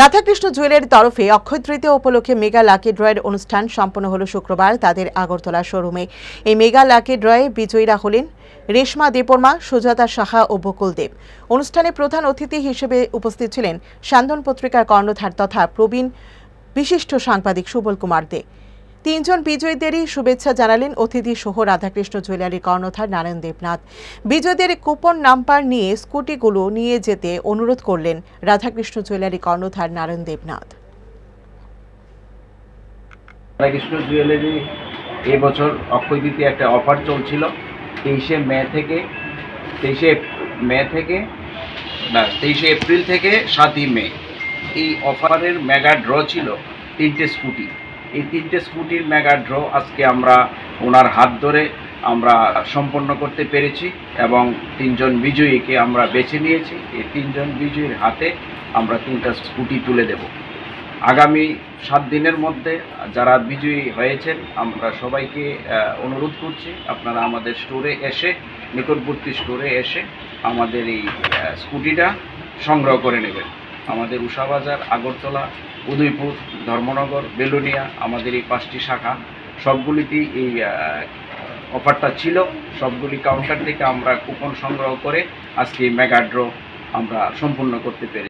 রাধাকৃষ্ণ জুয়েলারির তরফে অক্ষয় তৃতীয়া উপলক্ষে mega lucky ড্রয়ের অনুষ্ঠান সম্পন্ন হলো শুক্রবার তাদের আগরতলা শোরুমে। এই মেগা লাকি ড্রয়ে বিজয়ীরা হলেন রেশমা দেববর্মা, সুজাতা সাহা ও বকুল দেব। অনুষ্ঠানে প্রধান অতিথি হিসেবে উপস্থিত ছিলেন সান্দন পত্রিকার কর্ণধার তথা প্রবীণ বিশিষ্ট সাংবাদিক সুবল কুমার দে। তিনজন বিজয়ীদেরই শুভেচ্ছা জানালেন অতিথি সহ রাধাকৃষ্ণ জুয়েলারির কর্ণধার নারায়ণ দেবনাথ। বিজয়ীদের কুপন নাম্বার নিয়ে স্কুটিগুলো নিয়ে যেতে অনুরোধ করলেন রাধাকৃষ্ণ জুয়েলারি কর্ণধার নারায়ণ দেবনাথ। রাধাকৃষ্ণ জুয়েলারি এবছর অক্ষয় তৃতীয়া একটা অফার চলছিল 23 এপ্রিল থেকে 7 মে। এই অফারের মেগা ড্র ছিল 3টে স্কুটি। এই 3টে স্কুটির মেগা ড্র আজকে আমরা ওনার হাত ধরে আমরা সম্পন্ন করতে পেরেছি এবং 3জন বিজয়ীকে আমরা বেছে নিয়েছি। এই 3জন বিজয়ীর হাতে আমরা 3টা স্কুটি তুলে দেব। আগামী 7 দিনের মধ্যে যারা বিজয়ী হয়েছেন আমরা সবাইকে অনুরোধ করছি আপনারা আমাদের স্টোরে এসে, নিকটবর্তী স্টোরে এসে আমাদের এই স্কুটিটা সংগ্রহ করে নেবেন। আমাদের উষাবাজার, আগরতলা, উদয়পুর, ধর্মনগর, বেলুনিয়া আমাদের এই 5টি শাখা সবগুলিতেই এই অফারটা ছিল। সবগুলি কাউন্টার থেকে আমরা কুপন সংগ্রহ করে আজকে মেগা ড্র আমরা সম্পূর্ণ করতে পেরেছি।